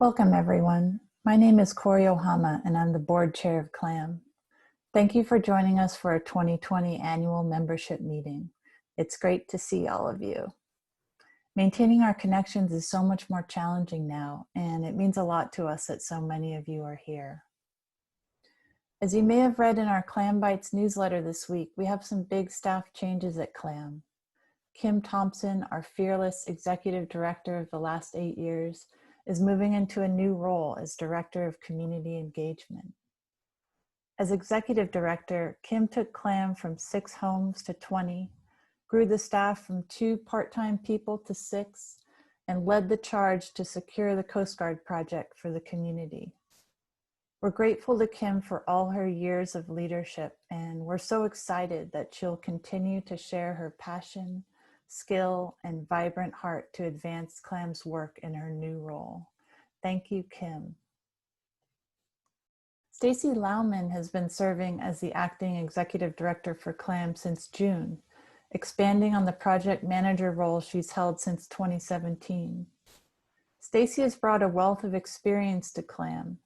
Welcome, everyone. My name is Corey Ohama, and I'm the board chair of CLAM. Thank you for joining us for our 2020 annual membership meeting. It's great to see all of you. Maintaining our connections is so much more challenging now, and it means a lot to us that so many of you are here. As you may have read in our CLAM Bites newsletter this week, we have some big staff changes at CLAM. Kim Thompson, our fearless executive director of the last 8 years, is moving into a new role as Director of Community Engagement. As Executive Director, Kim took CLAM from 6 homes to 20, grew the staff from 2 part-time people to 6, and led the charge to secure the Coast Guard project for the community. We're grateful to Kim for all her years of leadership, and we're so excited that she'll continue to share her passion, skill, and vibrant heart to advance CLAM's work in her new role. Thank you, Kim. Stacy Lauman has been serving as the acting executive director for CLAM since June, expanding on the project manager role she's held since 2017. Stacy has brought a wealth of experience to CLAM,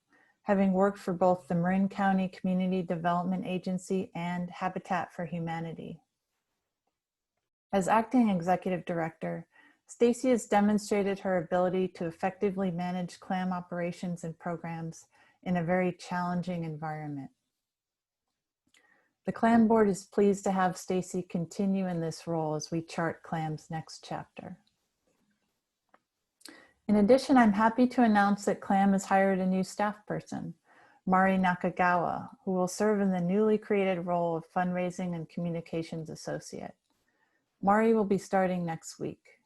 having worked for both the Marin County Community Development Agency and Habitat for Humanity. As acting executive director, Stacy has demonstrated her ability to effectively manage CLAM operations and programs in a very challenging environment. The CLAM board is pleased to have Stacy continue in this role as we chart CLAM's next chapter. In addition, I'm happy to announce that CLAM has hired a new staff person, Mari Nakagawa, who will serve in the newly created role of Fundraising and Communications Associate. Mari will be starting next week.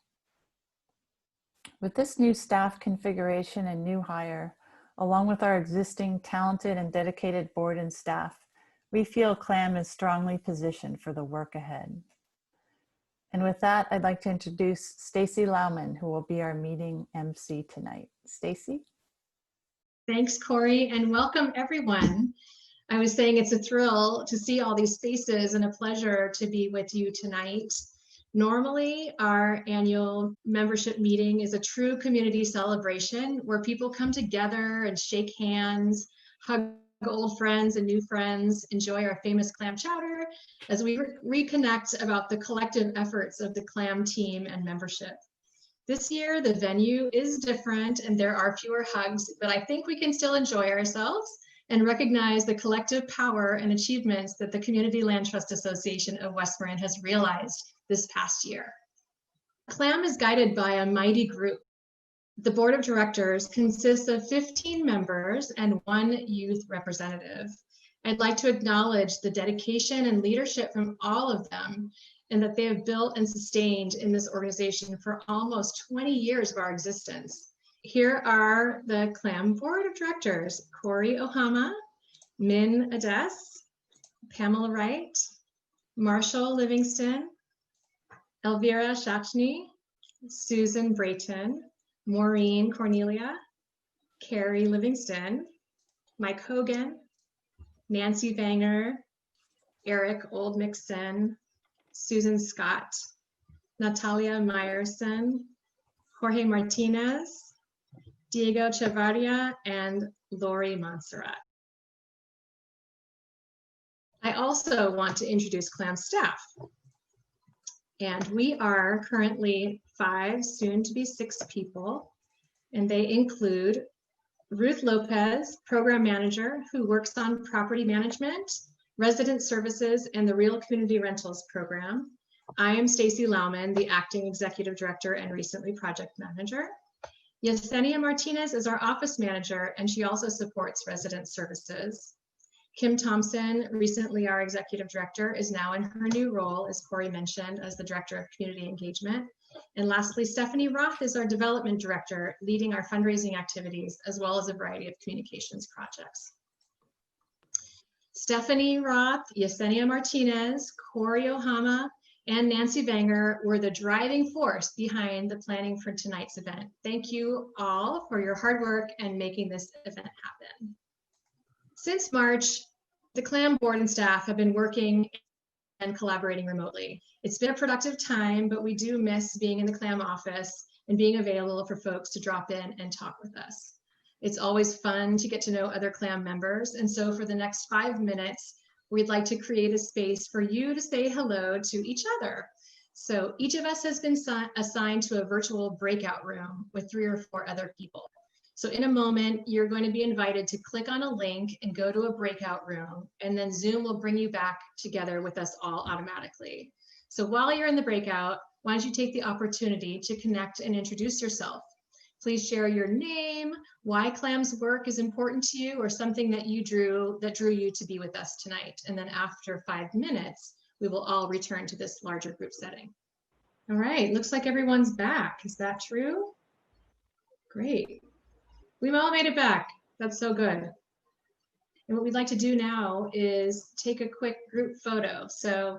With this new staff configuration and new hire, along with our existing talented and dedicated board and staff, we feel CLAM is strongly positioned for the work ahead. And with that, I'd like to introduce Stacy Lauman, who will be our meeting MC tonight. Stacy? Thanks, Corey, and welcome everyone. I was saying it's a thrill to see all these faces and a pleasure to be with you tonight. Normally, our annual membership meeting is a true community celebration where people come together and shake hands, hug old friends and new friends, enjoy our famous CLAM chowder as we reconnect about the collective efforts of the CLAM team and membership. This year, the venue is different and there are fewer hugs, but I think we can still enjoy ourselves and recognize the collective power and achievements that the Community Land Trust Association of West Marin has realized this past year. CLAM is guided by a mighty group. The board of directors consists of 15 members and 1 youth representative. I'd like to acknowledge the dedication and leadership from all of them and that they have built and sustained in this organization for almost 20 years of our existence. Here are the CLAM board of directors: Corey Ohama, Min Ades, Pamela Wright, Marshall Livingston, Elvira Shachny, Susan Brayton, Maureen Cornelia, Carrie Livingston, Mike Hogan, Nancy Banger, Eric Oldmixon, Susan Scott, Natalia Meyerson, Jorge Martinez, Diego Chavarria, and Lori Montserrat. I also want to introduce CLAM staff. And we are currently 5, soon to be 6 people, and they include Ruth Lopez, program manager, who works on property management, resident services, and the Real Community Rentals program. I am Stacy Lauman, the acting executive director and recently project manager. Yesenia Martinez is our office manager, and she also supports resident services. Kim Thompson, recently our executive director, is now in her new role, as Corey mentioned, as the director of community engagement. And lastly, Stephanie Roth is our development director, leading our fundraising activities, as well as a variety of communications projects. Stephanie Roth, Yesenia Martinez, Corey Ohama, and Nancy Banger were the driving force behind the planning for tonight's event. Thank you all for your hard work and making this event happen. Since March, the CLAM board and staff have been working and collaborating remotely. It's been a productive time, but we do miss being in the CLAM office and being available for folks to drop in and talk with us. It's always fun to get to know other CLAM members. And so for the next 5 minutes, we'd like to create a space for you to say hello to each other. So each of us has been assigned to a virtual breakout room with 3 or 4 other people. So in a moment, you're going to be invited to click on a link and go to a breakout room, and then Zoom will bring you back together with us all automatically. So while you're in the breakout, why don't you take the opportunity to connect and introduce yourself? Please share your name, why CLAM's work is important to you, or something that drew you to be with us tonight. And then after 5 minutes, we will all return to this larger group setting. All right, looks like everyone's back. Is that true? Great. We all made it back. That's so good. And what we'd like to do now is take a quick group photo. So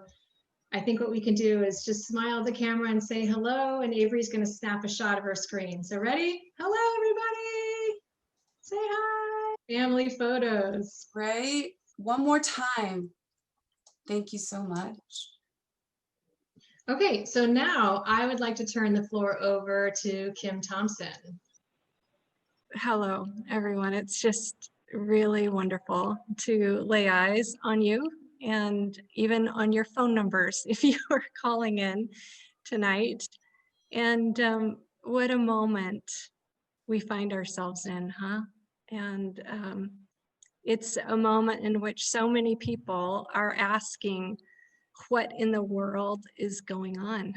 I think what we can do is just smile at the camera and say hello, and Avery's going to snap a shot of her screen. So ready? Hello, everybody. Say hi. Family photos. Right? One more time. Thank you so much. Okay, so now I would like to turn the floor over to Kim Thompson. Hello, everyone. It's just really wonderful to lay eyes on you and even on your phone numbers if you are calling in tonight. And what a moment we find ourselves in, huh? And it's a moment in which so many people are asking what in the world is going on.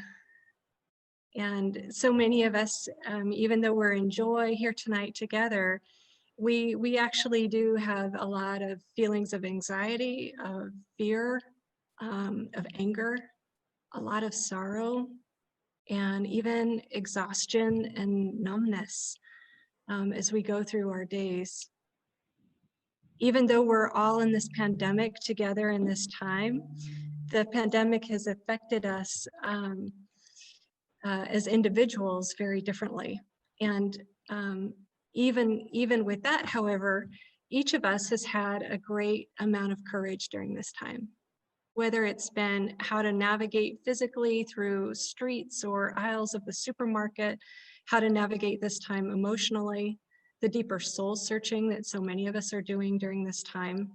And so many of us, even though we're in joy here tonight together, we actually do have a lot of feelings of anxiety, of fear, of anger, a lot of sorrow, and even exhaustion and numbness as we go through our days. Even though we're all in this pandemic together in this time, the pandemic has affected us as individuals very differently. And even with that, however, each of us has had a great amount of courage during this time, whether it's been how to navigate physically through streets or aisles of the supermarket, how to navigate this time emotionally, the deeper soul searching that so many of us are doing during this time.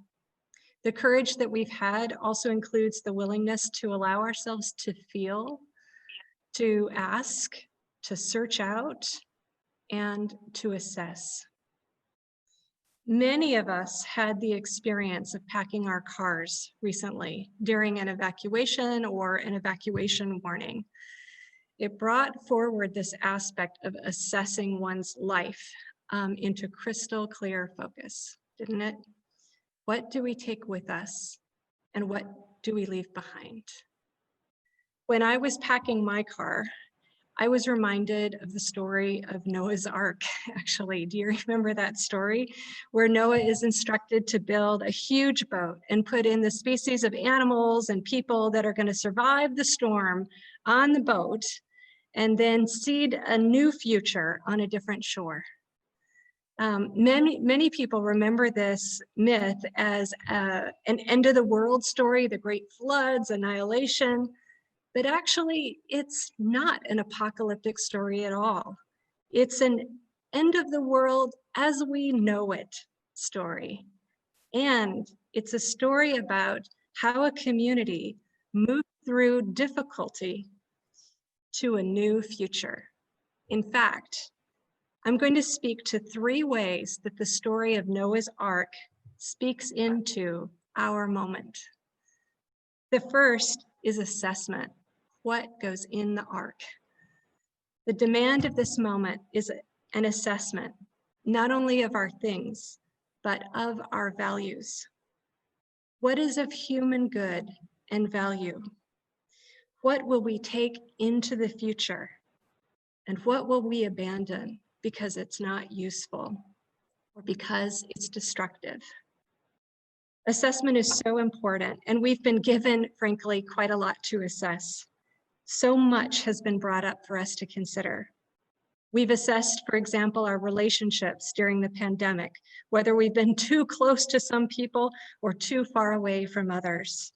The courage that we've had also includes the willingness to allow ourselves to feel, to ask, to search out, and to assess. Many of us had the experience of packing our cars recently during an evacuation or an evacuation warning. It brought forward this aspect of assessing one's life into crystal clear focus, didn't it? What do we take with us and what do we leave behind? When I was packing my car, I was reminded of the story of Noah's Ark, actually. Do you remember that story? Where Noah is instructed to build a huge boat and put in the species of animals and people that are going to survive the storm on the boat and then seed a new future on a different shore. Many people remember this myth as an end of the world story, the great floods, annihilation. But actually, it's not an apocalyptic story at all. It's an end of the world as we know it story. And it's a story about how a community moved through difficulty to a new future. In fact, I'm going to speak to 3 ways that the story of Noah's Ark speaks into our moment. The first is assessment. What goes in the ark? The demand of this moment is an assessment, not only of our things, but of our values. What is of human good and value? What will we take into the future? And what will we abandon because it's not useful or because it's destructive? Assessment is so important, and we've been given, frankly, quite a lot to assess. So much has been brought up for us to consider. We've assessed, for example, our relationships during the pandemic, whether we've been too close to some people or too far away from others.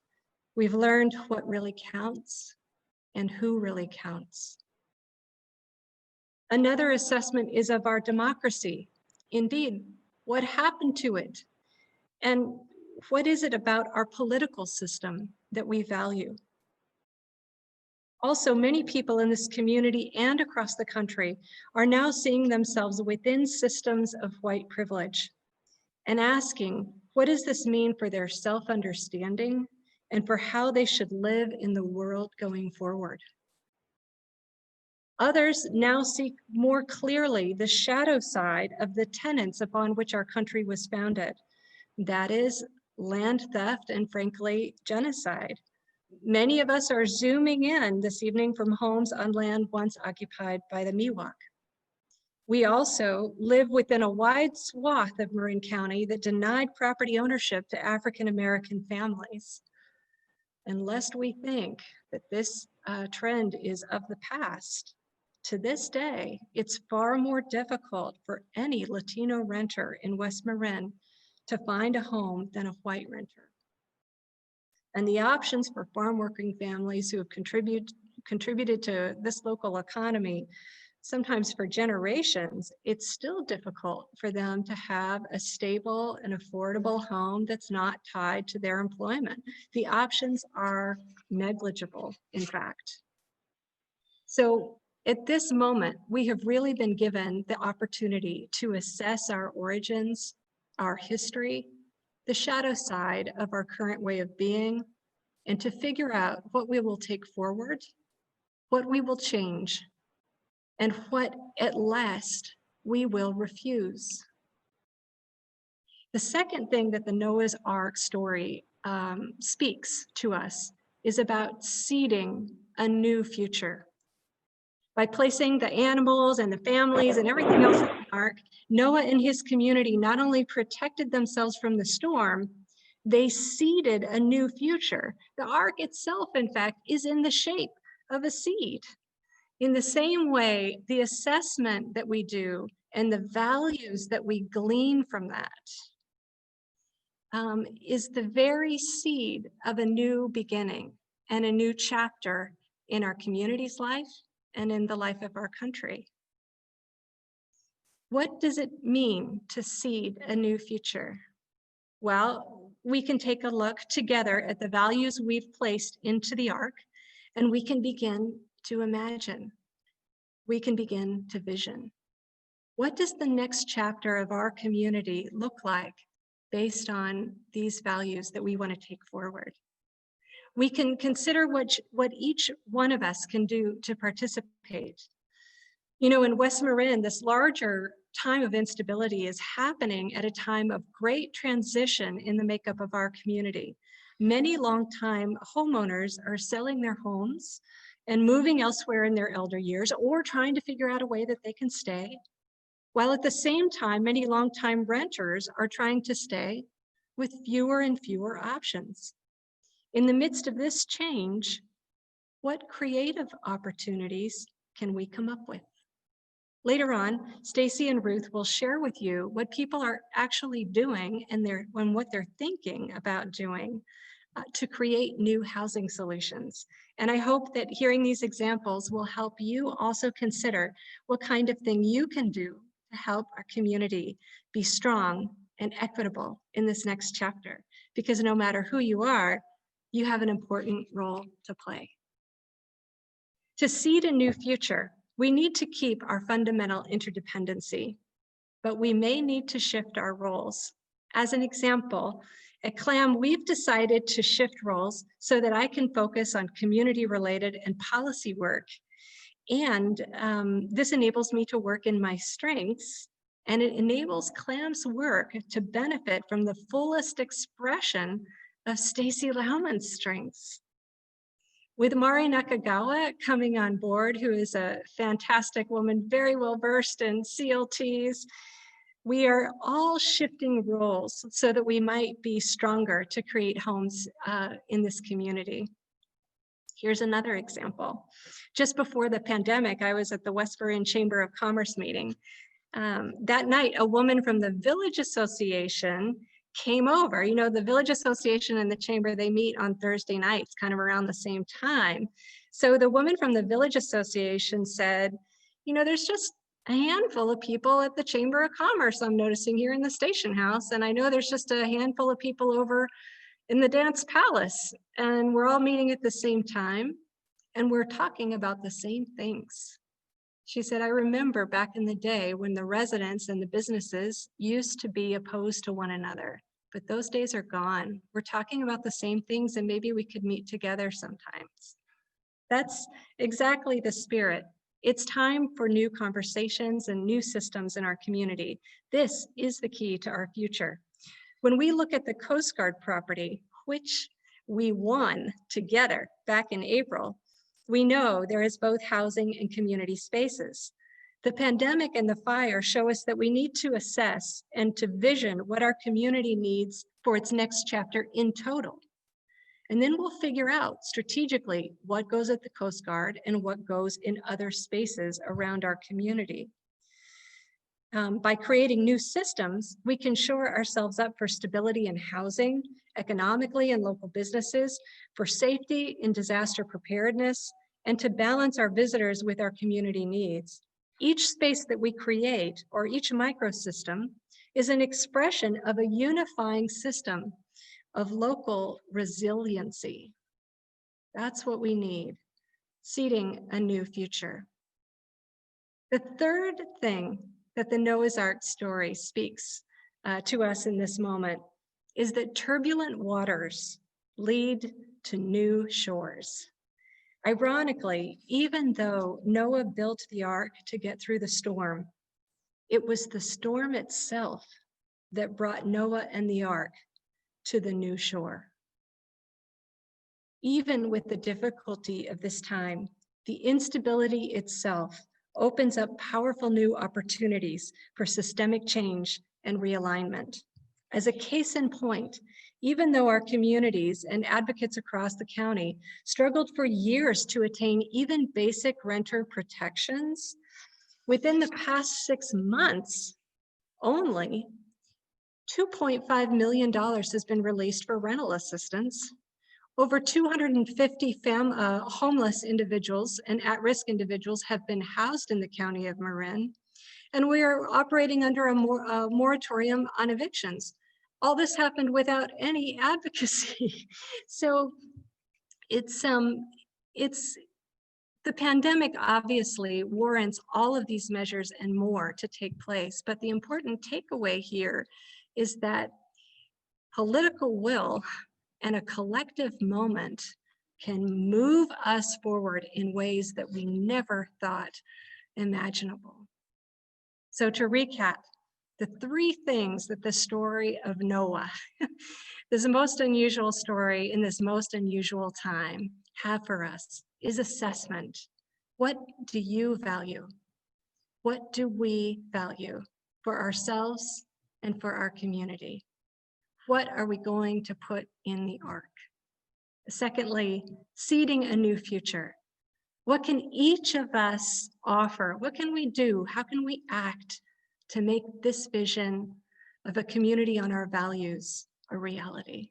We've learned what really counts and who really counts. Another assessment is of our democracy. Indeed, what happened to it? And what is it about our political system that we value? Also, many people in this community and across the country are now seeing themselves within systems of white privilege and asking, what does this mean for their self-understanding and for how they should live in the world going forward? Others now see more clearly the shadow side of the tenets upon which our country was founded. That is land theft and, frankly, genocide. Many of us are zooming in this evening from homes on land once occupied by the Miwok. We also live within a wide swath of Marin County that denied property ownership to African American families. And lest we think that this trend is of the past, to this day, it's far more difficult for any Latino renter in West Marin to find a home than a white renter. And the options for farm working families who have contributed to this local economy, sometimes for generations, it's still difficult for them to have a stable and affordable home that's not tied to their employment. The options are negligible, in fact. So at this moment, we have really been given the opportunity to assess our origins, our history, the shadow side of our current way of being, and to figure out what we will take forward, what we will change, and what at last we will refuse. The second thing that the Noah's Ark story speaks to us is about seeding a new future. By placing the animals and the families and everything else in the ark, Noah and his community not only protected themselves from the storm, they seeded a new future. The ark itself, in fact, is in the shape of a seed. In the same way, the assessment that we do and the values that we glean from that is the very seed of a new beginning and a new chapter in our community's life and in the life of our country. What does it mean to seed a new future? Well, we can take a look together at the values we've placed into the ark, and we can begin to imagine. We can begin to vision. What does the next chapter of our community look like based on these values that we want to take forward? We can consider what each one of us can do to participate. You know, in West Marin, this larger time of instability is happening at a time of great transition in the makeup of our community. Many longtime homeowners are selling their homes and moving elsewhere in their elder years, or trying to figure out a way that they can stay. While at the same time, many longtime renters are trying to stay with fewer and fewer options. In the midst of this change, what creative opportunities can we come up with? Later on, Stacy and Ruth will share with you what people are actually doing and what they're thinking about doing to create new housing solutions. And I hope that hearing these examples will help you also consider what kind of thing you can do to help our community be strong and equitable in this next chapter. Because no matter who you are, you have an important role to play. To seed a new future, we need to keep our fundamental interdependency, but we may need to shift our roles. As an example, at CLAM, we've decided to shift roles so that I can focus on community-related and policy work. And this enables me to work in my strengths, and it enables CLAM's work to benefit from the fullest expression of Stacy Lauman's strengths. With Mari Nakagawa coming on board, who is a fantastic woman, very well versed in CLTs, we are all shifting roles so that we might be stronger to create homes in this community. Here's another example. Just before the pandemic, I was at the West Marin Chamber of Commerce meeting. That night, a woman from the Village Association came over. You know, the Village Association and the Chamber, they meet on Thursday nights, kind of around the same time. So the woman from the Village Association said, you know, there's just a handful of people at the Chamber of Commerce I'm noticing here in the Station House. And I know there's just a handful of people over in the Dance Palace. And we're all meeting at the same time. And we're talking about the same things. She said, I remember back in the day when the residents and the businesses used to be opposed to one another, but those days are gone. We're talking about the same things and maybe we could meet together sometimes. That's exactly the spirit. It's time for new conversations and new systems in our community. This is the key to our future. When we look at the Coast Guard property, which we won together back in April, we know there is both housing and community spaces. The pandemic and the fire show us that we need to assess and to vision what our community needs for its next chapter in total. And then we'll figure out strategically what goes at the Coast Guard and what goes in other spaces around our community. By creating new systems, we can shore ourselves up for stability in housing, economically in local businesses, for safety in disaster preparedness, and to balance our visitors with our community needs. Each space that we create, or each microsystem, is an expression of a unifying system of local resiliency. That's what we need, seeding a new future. The third thing that the Noah's Ark story speaks to us in this moment is that turbulent waters lead to new shores. Ironically, even though Noah built the ark to get through the storm, it was the storm itself that brought Noah and the ark to the new shore. Even with the difficulty of this time, the instability itself opens up powerful new opportunities for systemic change and realignment. As a case in point, even though our communities and advocates across the county struggled for years to attain even basic renter protections, within the past 6 months, only $2.5 million has been released for rental assistance. Over 250 homeless individuals and at-risk individuals have been housed in the county of Marin, and we are operating under a moratorium on evictions. All this happened without any advocacy. So it's the pandemic obviously warrants all of these measures and more to take place, but the important takeaway here is that political will and a collective moment can move us forward in ways that we never thought imaginable. So to recap, the 3 things that the story of Noah, this most unusual story in this most unusual time, have for us is assessment. What do you value? What do we value for ourselves and for our community? What are we going to put in the ark? Secondly, seeding a new future. What can each of us offer? What can we do? How can we act to make this vision of a community on our values a reality?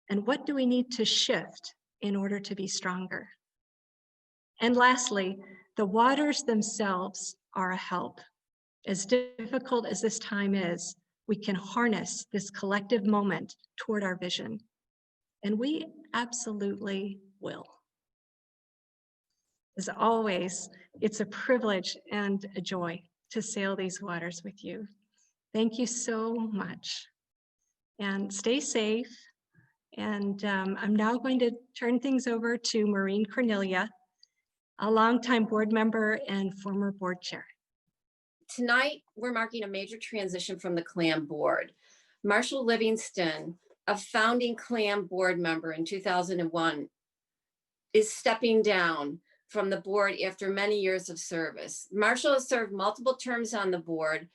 And what do we need to shift in order to be stronger? And lastly, the waters themselves are a help. As difficult as this time is, we can harness this collective moment toward our vision. And we absolutely will. As always, it's a privilege and a joy to sail these waters with you. Thank you so much. And stay safe. And I'm now going to turn things over to Maureen Cornelia, a longtime board member and former board chair. Tonight, we're marking a major transition from the CLAM board. Marshall Livingston, a founding CLAM board member in 2001, is stepping down from the board after many years of service. Marshall has served multiple terms on the board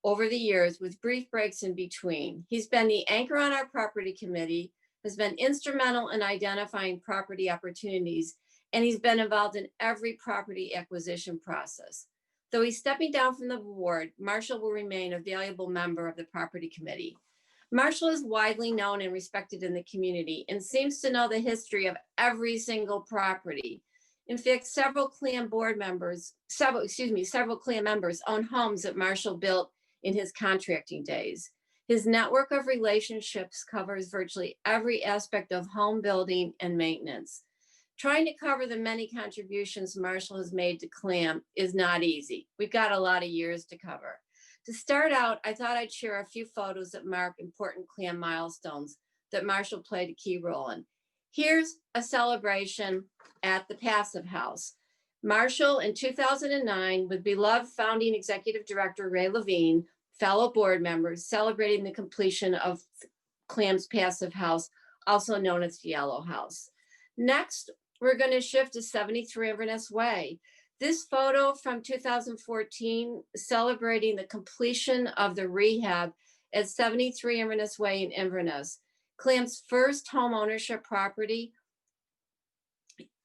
over the years with brief breaks in between. He's been the anchor on our property committee, has been instrumental in identifying property opportunities, and he's been involved in every property acquisition process. Though he's stepping down from the board, Marshall will remain a valuable member of the property committee. Marshall is widely known and respected in the community and seems to know the history of every single property. In fact, several CLAM members own homes that Marshall built in his contracting days. His network of relationships covers virtually every aspect of home building and maintenance. Trying to cover the many contributions Marshall has made to CLAM is not easy. We've got a lot of years to cover. To start out, I thought I'd share a few photos that mark important CLAM milestones that Marshall played a key role in. Here's a celebration at the Passive House. Marshall in 2009 with beloved founding executive director Ray Levine, fellow board members, celebrating the completion of CLAM's Passive House, also known as the Yellow House. Next, we're going to shift to 73 Inverness Way. This photo from 2014 celebrating the completion of the rehab at 73 Inverness Way in Inverness, CLAM's first home ownership property,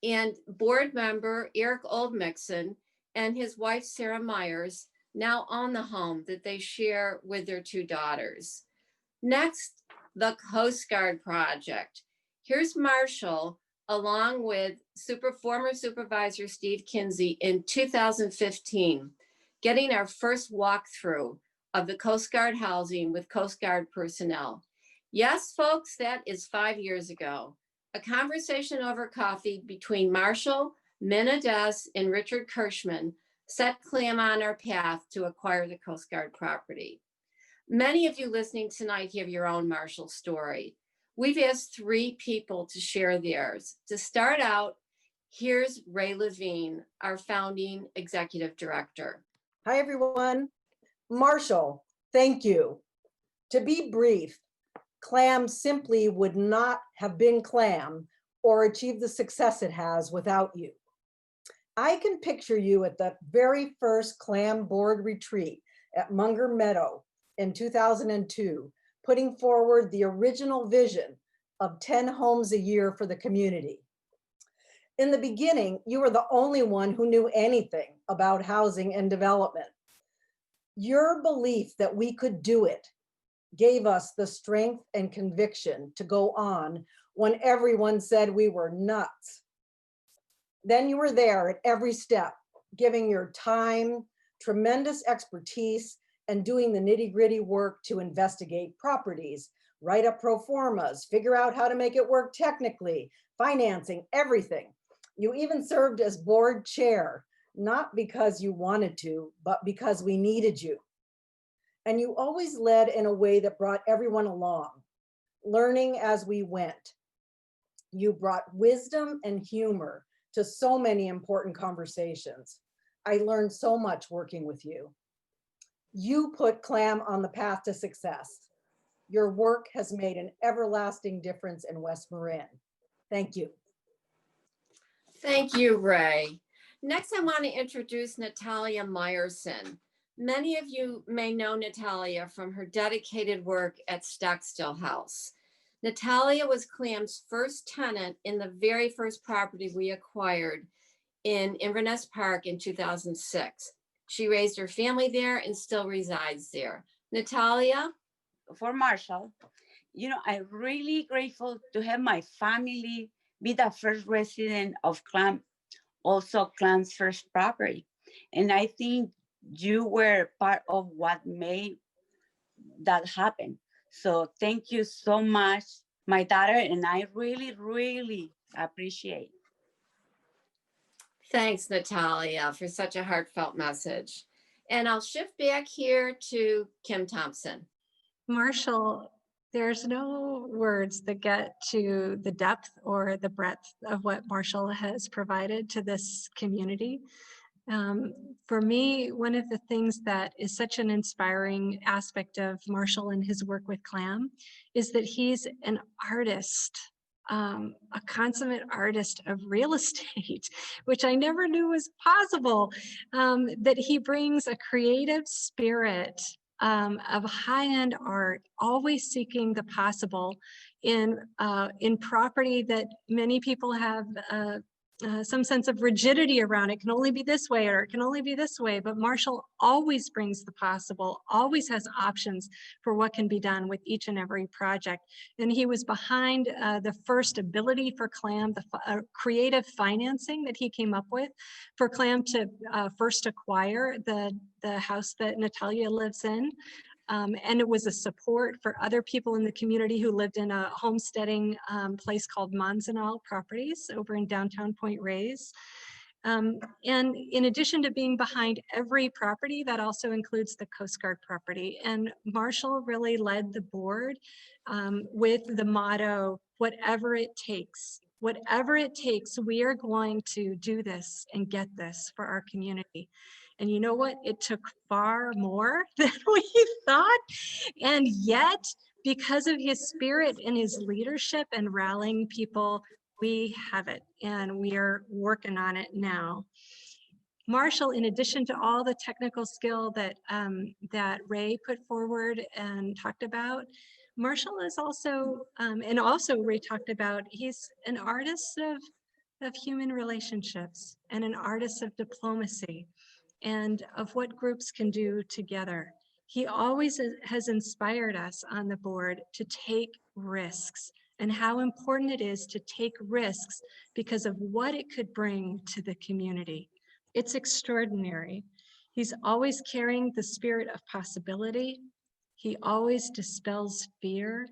and board member Eric Oldmixon and his wife Sarah Myers now own the home that they share with their two daughters. Next, the Coast Guard project. Here's Marshall along with former supervisor Steve Kinsey in 2015, getting our first walkthrough of the Coast Guard housing with Coast Guard personnel. Yes, folks, that is 5 years ago. A conversation over coffee between Marshall, Minna Dess, and Richard Kirschman set CLAM on our path to acquire the Coast Guard property. Many of you listening tonight have your own Marshall story. We've asked 3 people to share theirs. To start out, here's Ray Levine, our founding executive director. Hi, everyone. Marshall, thank you. To be brief, CLAM simply would not have been CLAM or achieved the success it has without you. I can picture you at the very first CLAM board retreat at Munger Meadow in 2002, putting forward the original vision of 10 homes a year for the community. In the beginning, you were the only one who knew anything about housing and development. Your belief that we could do it gave us the strength and conviction to go on when everyone said we were nuts. Then you were there at every step, giving your time, tremendous expertise, and doing the nitty-gritty work to investigate properties, write up pro formas, figure out how to make it work technically, financing, everything. You even served as board chair, not because you wanted to, but because we needed you. And you always led in a way that brought everyone along, learning as we went. You brought wisdom and humor to so many important conversations. I learned so much working with you. You put CLAM on the path to success. Your work has made an everlasting difference in West Marin. Thank you. Thank you, Ray. Next, I want to introduce Natalia Meyerson. Many of you may know Natalia from her dedicated work at Stockstill House. Natalia was CLAM's first tenant in the very first property we acquired in Inverness Park in 2006. She raised her family there and still resides there. Natalia? For Marshall, I'm really grateful to have my family be the first resident of CLAM, also CLAM's first property. And I think you were part of what made that happen. So thank you so much, my daughter, and I really, really appreciate. Thanks, Natalia, for such a heartfelt message. And I'll shift back here to Kim Thompson. Marshall, there's no words that get to the depth or the breadth of what Marshall has provided to this community. For me, one of the things that is such an inspiring aspect of Marshall and his work with CLAM is that he's an artist, a consummate artist of real estate, which I never knew was possible, that he brings a creative spirit of high-end art, always seeking the possible in property that many people have some sense of rigidity around it. Can only be this way, or it can only be this way. But Marshall always brings the possible, always has options for what can be done with each and every project. And he was behind the first ability for CLAM, the creative financing that he came up with for CLAM to first acquire the house that Natalia lives in. And it was a support for other people in the community who lived in a homesteading place called Manzanar Properties over in downtown Point Reyes. And in addition to being behind every property, that also includes the Coast Guard property. And Marshall really led the board with the motto, whatever it takes. Whatever it takes, we are going to do this and get this for our community. And you know what? It took far more than we thought. And yet, because of his spirit and his leadership and rallying people, we have it, and we are working on it now. Marshall, in addition to all the technical skill that, that Ray put forward and talked about, Marshall is also, and also Ray talked about, he's an artist of human relationships and an artist of diplomacy and of what groups can do together. He always has inspired us on the board to take risks and how important it is to take risks because of what it could bring to the community. It's extraordinary. He's always carrying the spirit of possibility. He always dispels fear.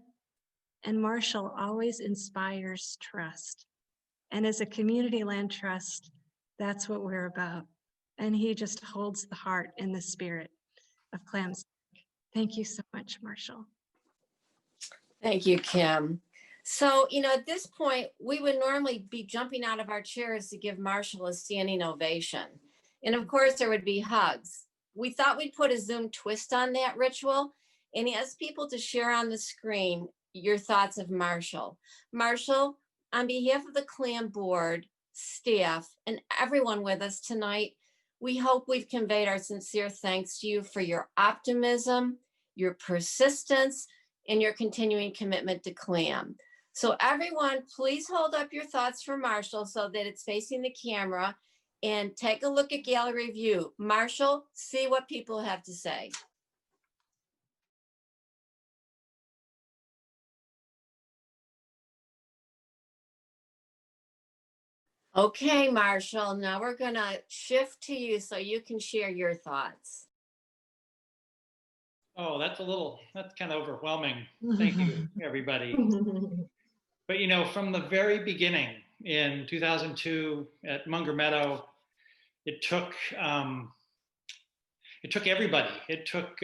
And Marshall always inspires trust. And as a community land trust, that's what we're about. And he just holds the heart and the spirit of CLAM's. Thank you so much, Marshall. Thank you, Kim. So, you know, at this point, we would normally be jumping out of our chairs to give Marshall a standing ovation. And of course, there would be hugs. We thought we'd put a Zoom twist on that ritual and ask people to share on the screen your thoughts of Marshall. Marshall, on behalf of the CLAM board, staff, and everyone with us tonight, we hope we've conveyed our sincere thanks to you for your optimism, your persistence, and your continuing commitment to CLAM. So everyone, please hold up your thoughts for Marshall so that it's facing the camera, and take a look at gallery view. Marshall, see what people have to say. Okay, Marshall, now we're gonna shift to you so you can share your thoughts. Oh, that's kind of overwhelming. Thank you, everybody. But you know, from the very beginning in 2002 at Munger Meadow, it took everybody. It took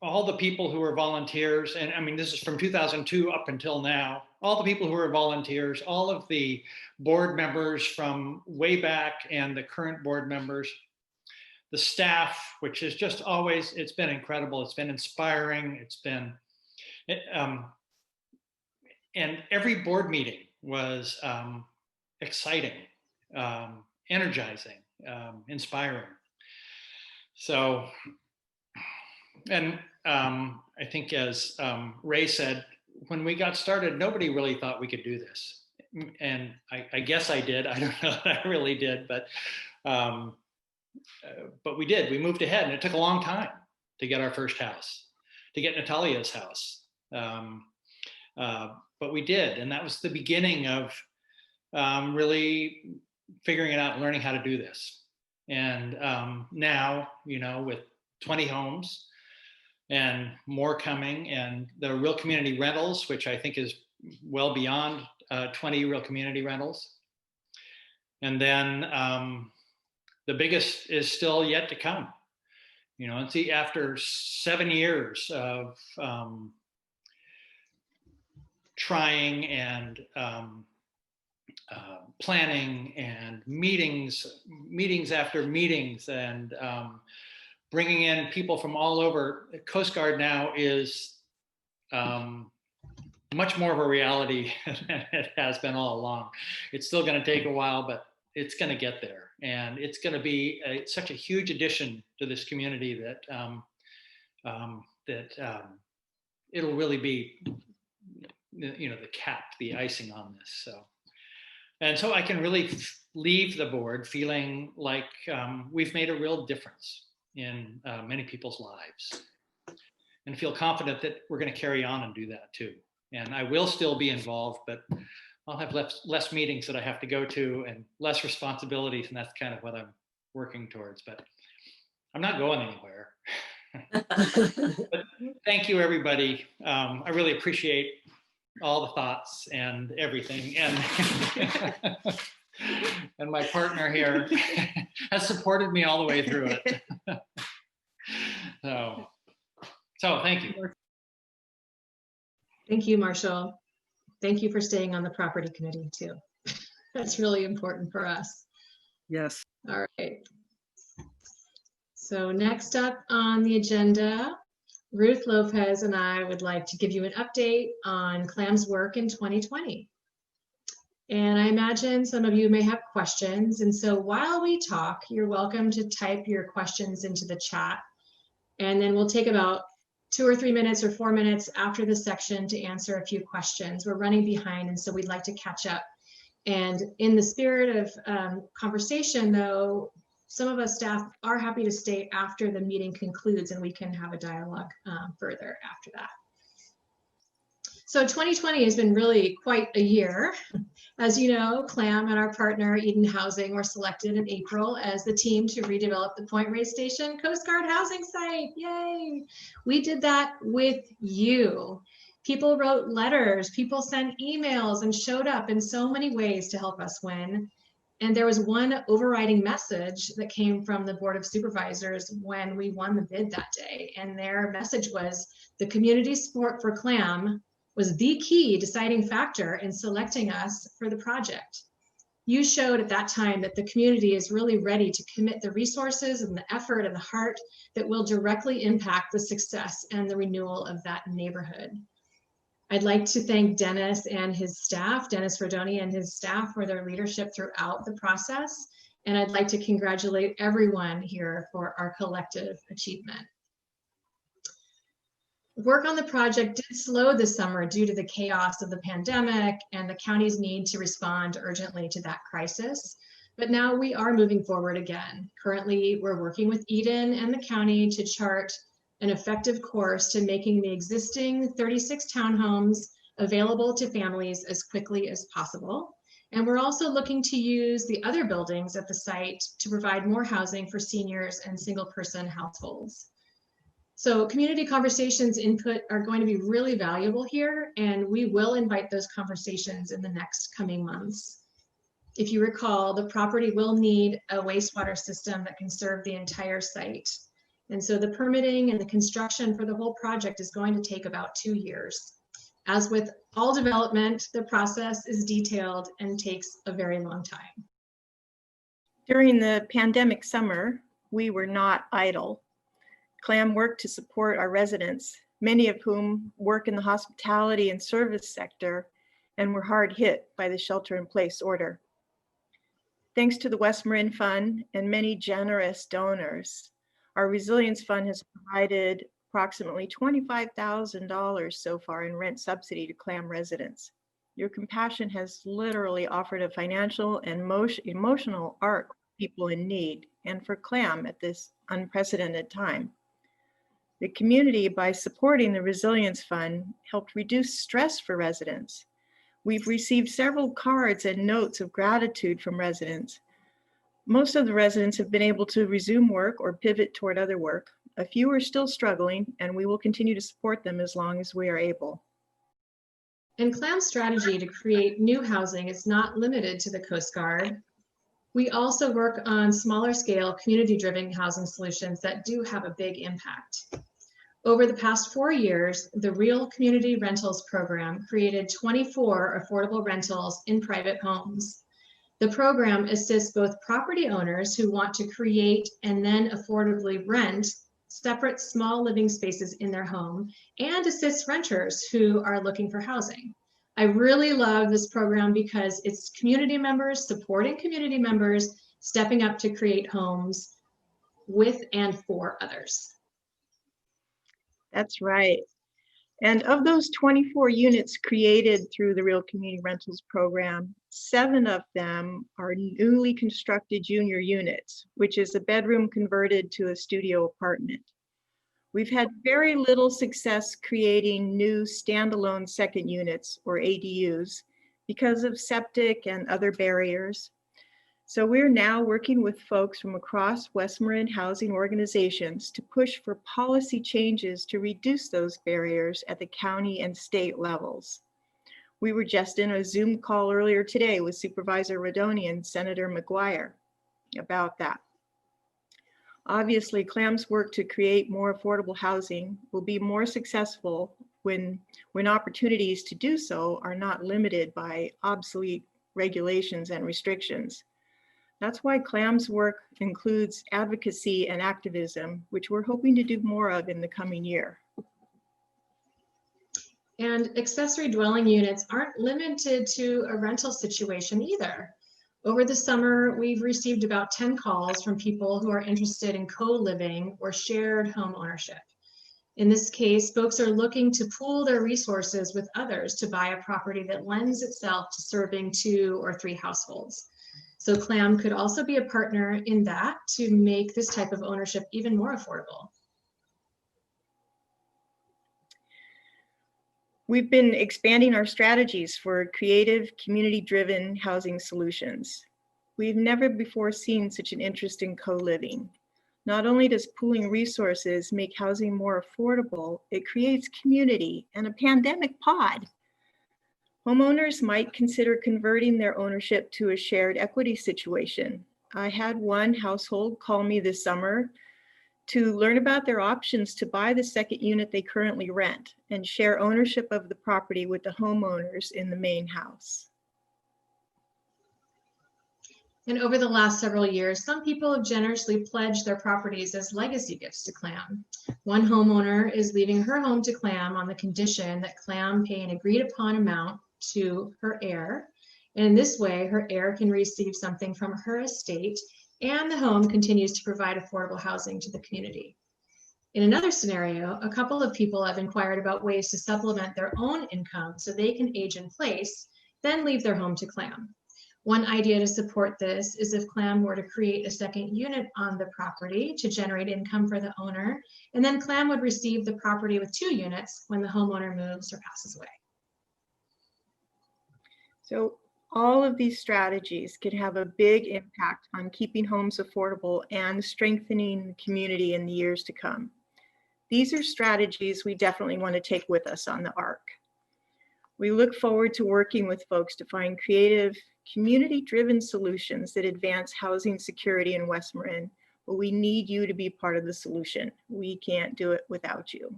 all the people who were volunteers, and I mean, this is from 2002 up until now, all the people who were volunteers, all of the board members from way back and the current board members, the staff, which is just always, it's been incredible. It's been inspiring. It's been, and every board meeting was exciting, energizing, inspiring. So, and I think as Ray said, when we got started, nobody really thought we could do this. And I guess I did. I don't know that I really did, but we did. We moved ahead, and it took a long time to get our first house, to get Natalia's house. But we did, and that was the beginning of really figuring it out and learning how to do this. And now, you know, with 20 homes and more coming, and the real community rentals, which I think is well beyond 20 real community rentals. And then the biggest is still yet to come. You know, and see, after 7 years of trying and planning and meetings after meetings, and bringing in people from all over, the Coast Guard now is much more of a reality than it has been all along. It's still going to take a while, but it's going to get there, and it's going to be such a huge addition to this community that it'll really be, you know, the icing on this. So And so I can really leave the board feeling like we've made a real difference in many people's lives, and feel confident that we're going to carry on and do that too. And I will still be involved, but I'll have less meetings that I have to go to and less responsibilities, and that's kind of what I'm working towards. But I'm not going anywhere. But thank you, everybody. I really appreciate all the thoughts and everything. And and my partner here has supported me all the way through it. So thank you. Thank you, Marshall. Thank you for staying on the property committee too. That's really important for us. Yes. All right. So next up on the agenda, Ruth Lopez and I would like to give you an update on CLAM's work in 2020. And I imagine some of you may have questions. And so while we talk, you're welcome to type your questions into the chat. And then we'll take about 2 or 3 minutes or 4 minutes after this section to answer a few questions. We're running behind, and so we'd like to catch up. And in the spirit of conversation, though, some of us staff are happy to stay after the meeting concludes, and we can have a dialogue further after that. So 2020 has been really quite a year. As you know, CLAM and our partner Eden Housing were selected in April as the team to redevelop the Point Reyes Station Coast Guard housing site. Yay! We did that with you. People wrote letters, people sent emails and showed up in so many ways to help us win. And there was one overriding message that came from the Board of Supervisors when we won the bid that day. And their message was the community support for CLAM was the key deciding factor in selecting us for the project. You showed at that time that the community is really ready to commit the resources and the effort and the heart that will directly impact the success and the renewal of that neighborhood. I'd like to thank Dennis and his staff, Dennis Frodoni and his staff, for their leadership throughout the process. And I'd like to congratulate everyone here for our collective achievement. Work on the project did slow this summer due to the chaos of the pandemic and the county's need to respond urgently to that crisis. But now we are moving forward again. Currently, we're working with Eden and the county to chart an effective course to making the existing 36 townhomes available to families as quickly as possible. And we're also looking to use the other buildings at the site to provide more housing for seniors and single-person households. So community conversations input are going to be really valuable here, and we will invite those conversations in the next coming months. If you recall, the property will need a wastewater system that can serve the entire site. And so the permitting and the construction for the whole project is going to take about 2 years. As with all development, the process is detailed and takes a very long time. During the pandemic summer, we were not idle. CLAM worked to support our residents, many of whom work in the hospitality and service sector and were hard hit by the shelter-in-place order. Thanks to the West Marin Fund and many generous donors, our Resilience Fund has provided approximately $25,000 so far in rent subsidy to CLAM residents. Your compassion has literally offered a financial and emotional arc for people in need and for CLAM at this unprecedented time. The community, by supporting the Resilience Fund, helped reduce stress for residents. We've received several cards and notes of gratitude from residents. Most of the residents have been able to resume work or pivot toward other work. A few are still struggling, and we will continue to support them as long as we are able. And CLAM's strategy to create new housing is not limited to the Coast Guard. We also work on smaller scale community-driven housing solutions that do have a big impact. Over the past 4 years, the Real Community Rentals program created 24 affordable rentals in private homes. The program assists both property owners who want to create and then affordably rent separate small living spaces in their home and assists renters who are looking for housing. I really love this program because it's community members supporting community members, stepping up to create homes with and for others. That's right. And of those 24 units created through the Real Community Rentals program, 7 of them are newly constructed junior units, which is a bedroom converted to a studio apartment. We've had very little success creating new standalone second units, or ADUs, because of septic and other barriers. So we're now working with folks from across West Marin housing organizations to push for policy changes to reduce those barriers at the county and state levels. We were just in a Zoom call earlier today with Supervisor Rodoni and Senator McGuire about that. Obviously, CLAM's work to create more affordable housing will be more successful when opportunities to do so are not limited by obsolete regulations and restrictions. That's why CLAM's work includes advocacy and activism, which we're hoping to do more of in the coming year. And accessory dwelling units aren't limited to a rental situation either. Over the summer, we've received about 10 calls from people who are interested in co-living or shared home ownership. In this case, folks are looking to pool their resources with others to buy a property that lends itself to serving 2 or 3 households. So CLAM could also be a partner in that to make this type of ownership even more affordable. We've been expanding our strategies for creative, community-driven housing solutions. We've never before seen such an interest in co-living. Not only does pooling resources make housing more affordable, it creates community and a pandemic pod. Homeowners might consider converting their ownership to a shared equity situation. I had one household call me this summer to learn about their options to buy the second unit they currently rent and share ownership of the property with the homeowners in the main house. And over the last several years, some people have generously pledged their properties as legacy gifts to CLAM. One homeowner is leaving her home to CLAM on the condition that CLAM pay an agreed upon amount to her heir. And in this way, her heir can receive something from her estate, and the home continues to provide affordable housing to the community. In another scenario, a couple of people have inquired about ways to supplement their own income so they can age in place, then leave their home to CLAM. One idea to support this is if CLAM were to create a second unit on the property to generate income for the owner, and then CLAM would receive the property with 2 units when the homeowner moves or passes away. So all of these strategies could have a big impact on keeping homes affordable and strengthening the community in the years to come. These are strategies we definitely want to take with us on the arc. We look forward to working with folks to find creative, community-driven solutions that advance housing security in West Marin, but we need you to be part of the solution. We can't do it without you.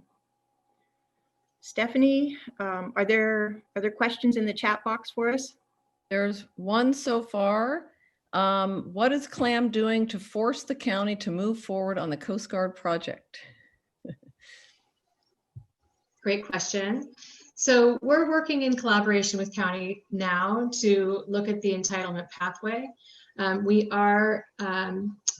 Stephanie, are there questions in the chat box for us? There's one so far. What is CLAM doing to force the county to move forward on the Coast Guard project? Great question. So we're working in collaboration with county now to look at the entitlement pathway. We are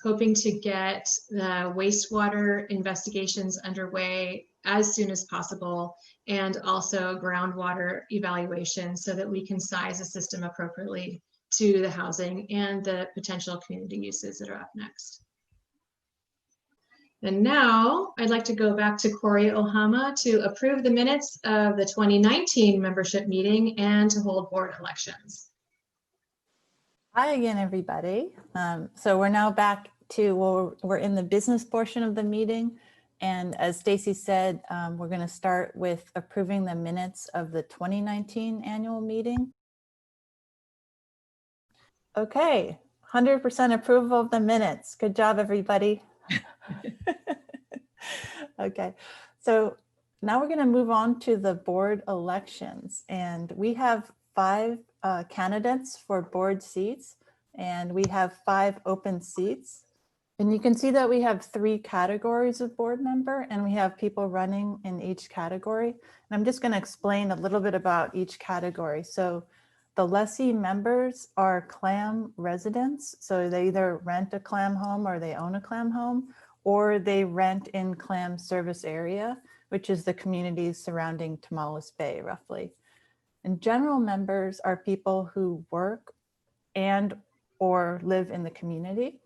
hoping to get the wastewater investigations underway as soon as possible, and also groundwater evaluation so that we can size a system appropriately to the housing and the potential community uses that are up next. And now I'd like to go back to Corey Ohama to approve the minutes of the 2019 membership meeting and to hold board elections. Hi again, everybody. So we're now back to, well, we're in the business portion of the meeting. And as Stacy said, we're going to start with approving the minutes of the 2019 annual meeting. Okay, 100% approval of the minutes. Good job, everybody. Okay, so now we're going to move on to the board elections. And we have 5 candidates for board seats, and we have 5 open seats. And you can see that we have 3 categories of board member, and we have people running in each category. And I'm just going to explain a little bit about each category. So the lessee members are CLAM residents. So they either rent a CLAM home or they own a CLAM home, or they rent in CLAM service area, which is the communities surrounding Tomales Bay, roughly. And general members are people who work and or live in the community.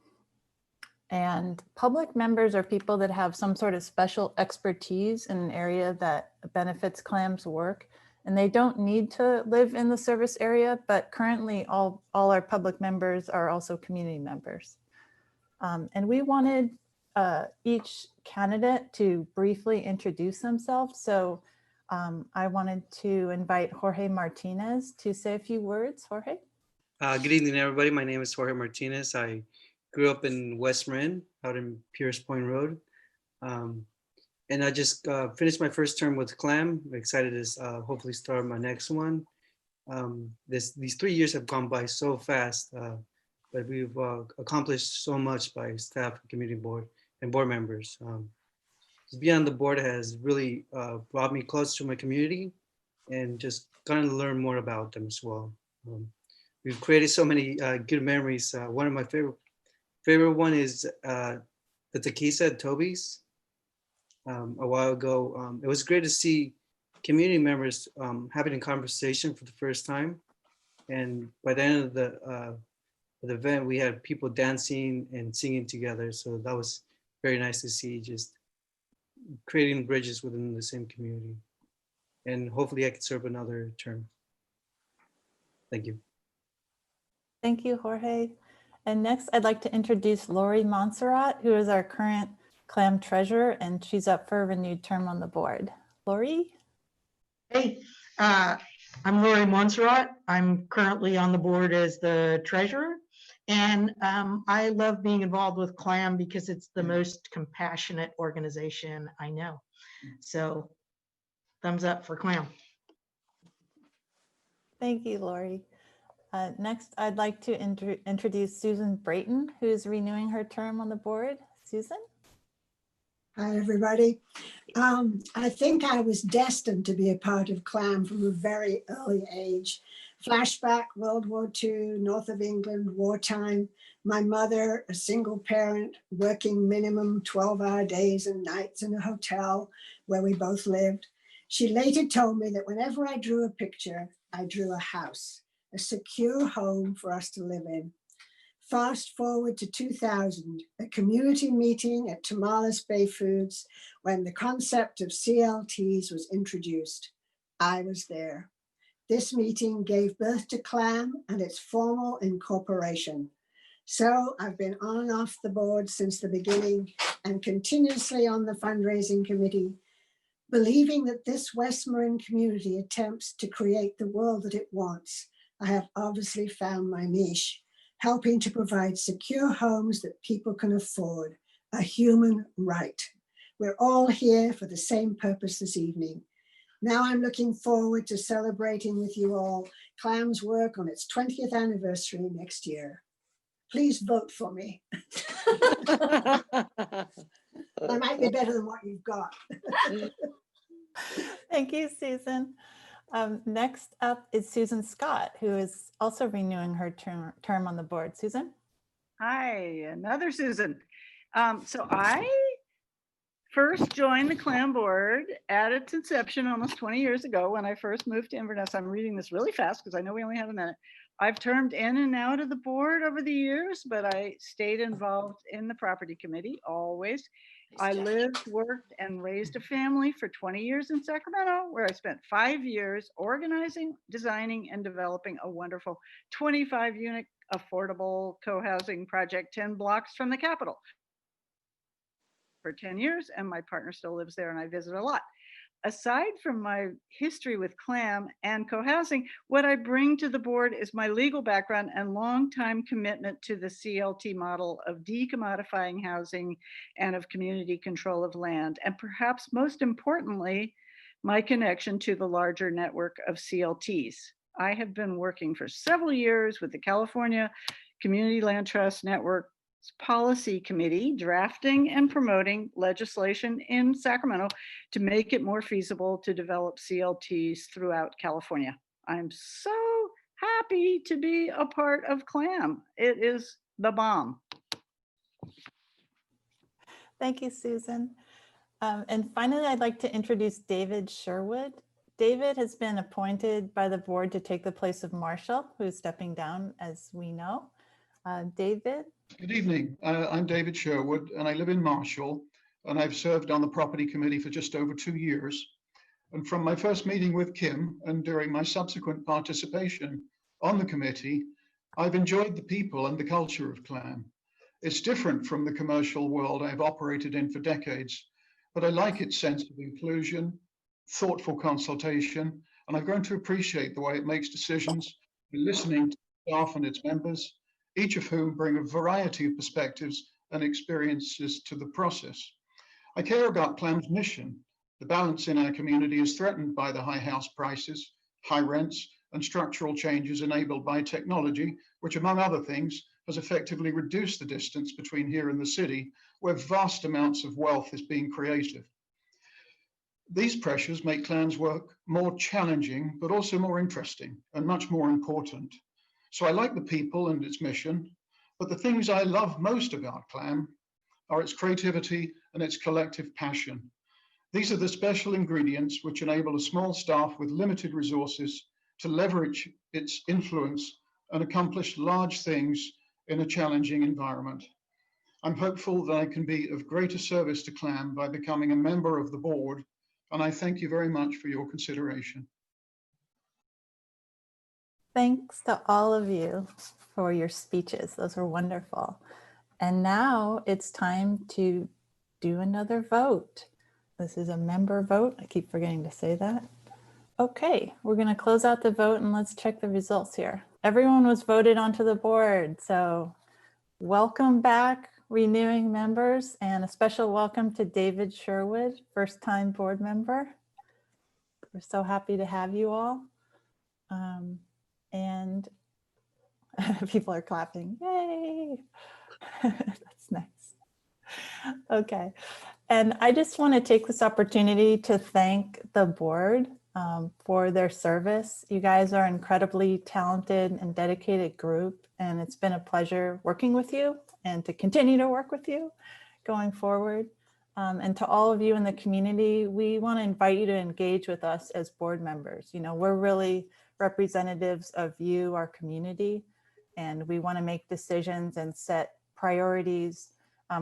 And public members are people that have some sort of special expertise in an area that benefits CLAM's work. And they don't need to live in the service area, but currently all our public members are also community members. And we wanted each candidate to briefly introduce themselves. So I wanted to invite Jorge Martinez to say a few words. Jorge? Good evening, everybody. My name is Jorge Martinez. I grew up in West Marin, out in Pierce Point Road. And I just finished my first term with CLAM. I'm excited to hopefully start my next one. These 3 years have gone by so fast, but we've accomplished so much by staff, community board, and board members. Being on the board has really brought me close to my community and just gotten to learn more about them as well. We've created so many good memories. One of my favorite one is the Tequila at Toby's a while ago. It was great to see community members having a conversation for the first time. And by the end of the event, we had people dancing and singing together. So that was very nice to see, just creating bridges within the same community. And hopefully I can serve another term. Thank you. Thank you, Jorge. And next, I'd like to introduce Lori Montserrat, who is our current CLAM treasurer, and she's up for a renewed term on the board. Lori? Hey, I'm Lori Montserrat. I'm currently on the board as the treasurer. And I love being involved with CLAM because it's the most compassionate organization I know. So thumbs up for CLAM. Thank you, Lori. Next, I'd like to introduce Susan Brayton, who is renewing her term on the board. Susan? Hi, everybody. I think I was destined to be a part of CLAM from a very early age. Flashback, World War II, north of England, wartime. My mother, a single parent, working minimum 12-hour days and nights in a hotel where we both lived. She later told me that whenever I drew a picture, I drew a house, a secure home for us to live in. Fast forward to 2000, a community meeting at Tomales Bay Foods when the concept of CLTs was introduced. I was there. This meeting gave birth to CLAM and its formal incorporation. So I've been on and off the board since the beginning and continuously on the fundraising committee, believing that this West Marin community attempts to create the world that it wants. I have obviously found my niche, helping to provide secure homes that people can afford, a human right. We're all here for the same purpose this evening. Now I'm looking forward to celebrating with you all CLAM's work on its 20th anniversary next year. Please vote for me. I might be better than what you've got. Thank you, Susan. Next up is Susan Scott, who is also renewing her term on the board. Susan? Hi, another Susan. So I first joined the CLAM board at its inception almost 20 years ago when I first moved to Inverness. I'm reading this really fast because I know we only have a minute. I've termed in and out of the board over the years, but I stayed involved in the property committee always. I lived, worked, and raised a family for 20 years in Sacramento, where I spent 5 years organizing, designing, and developing a wonderful 25-unit affordable co-housing project 10 blocks from the Capitol for 10 years, and my partner still lives there and I visit a lot. Aside from my history with CLAM and co-housing, what I bring to the board is my legal background and longtime commitment to the CLT model of decommodifying housing and of community control of land. And perhaps most importantly, my connection to the larger network of CLTs. I have been working for several years with the California Community Land Trust Network Policy Committee, drafting and promoting legislation in Sacramento to make it more feasible to develop CLTs throughout California. I'm so happy to be a part of CLAM. It is the bomb. Thank you, Susan. And finally, I'd like to introduce David Sherwood. David has been appointed by the board to take the place of Marshall, who's stepping down, as we know. David? Good evening. I'm David Sherwood, and I live in Marshall, and I've served on the property committee for just over 2 years. And from my first meeting with Kim and during my subsequent participation on the committee, I've enjoyed the people and the culture of CLAM. It's different from the commercial world I've operated in for decades, but I like its sense of inclusion, thoughtful consultation, and I've grown to appreciate the way it makes decisions, listening to staff and its members, each of whom bring a variety of perspectives and experiences to the process. I care about CLAM's mission. The balance in our community is threatened by the high house prices, high rents, and structural changes enabled by technology, which among other things, has effectively reduced the distance between here and the city, where vast amounts of wealth is being created. These pressures make CLAM's work more challenging, but also more interesting and much more important. So I like the people and its mission, but the things I love most about CLAM are its creativity and its collective passion. These are the special ingredients which enable a small staff with limited resources to leverage its influence and accomplish large things in a challenging environment. I'm hopeful that I can be of greater service to CLAM by becoming a member of the board, and I thank you very much for your consideration. Thanks to all of you for your speeches. Those were wonderful. And now it's time to do another vote. This is a member vote. I keep forgetting to say that. Okay, we're going to close out the vote and let's check the results here. Everyone was voted onto the board. So welcome back, renewing members, and a special welcome to David Sherwood, first-time board member. We're so happy to have you all. And people are clapping. Yay! That's nice. Okay. And I just want to take this opportunity to thank the board for their service. You guys are an incredibly talented and dedicated group, and it's been a pleasure working with you and to continue to work with you going forward. And to all of you in the community, we want to invite you to engage with us as board members. You know, we're really representatives of you, our community, and we want to make decisions and set priorities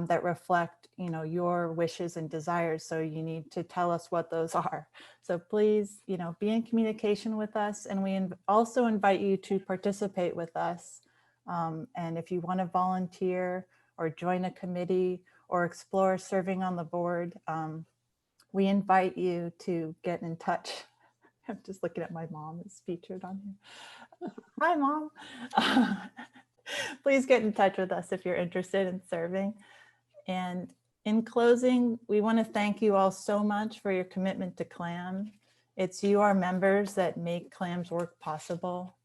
that reflect, you know, your wishes and desires. So you need to tell us what those are. So please, you know, be in communication with us, and we also invite you to participate with us. And if you want to volunteer or join a committee or explore serving on the board, we invite you to get in touch. I'm just looking at my mom is featured on here. Hi, Mom. Please get in touch with us if you're interested in serving. And in closing, we want to thank you all so much for your commitment to CLAM. It's you, our members, that make CLAM's work possible.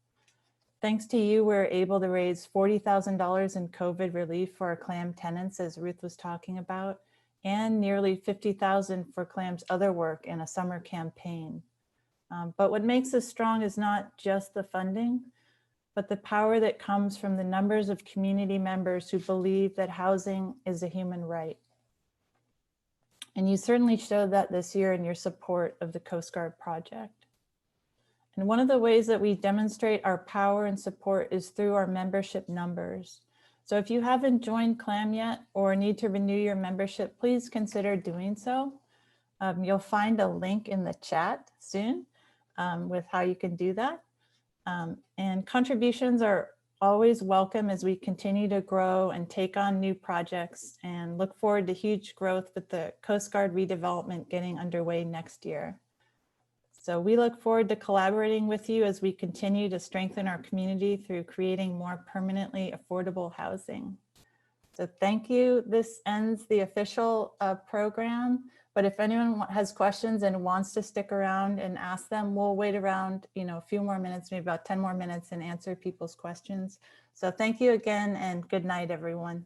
Thanks to you, we're able to raise $40,000 in COVID relief for our CLAM tenants, as Ruth was talking about, and nearly $50,000 for CLAM's other work in a summer campaign. But what makes us strong is not just the funding, but the power that comes from the numbers of community members who believe that housing is a human right. And you certainly showed that this year in your support of the Coast Guard project. And one of the ways that we demonstrate our power and support is through our membership numbers. So if you haven't joined CLAM yet or need to renew your membership, please consider doing so. You'll find a link in the chat soon with how you can do that. And contributions are always welcome as we continue to grow and take on new projects, and look forward to huge growth with the Coast Guard redevelopment getting underway next year. So we look forward to collaborating with you as we continue to strengthen our community through creating more permanently affordable housing. So thank you. This ends the official program. But if anyone has questions and wants to stick around and ask them, we'll wait around, you know, a few more minutes, maybe about 10 more minutes, and answer people's questions. So thank you again, and good night, everyone.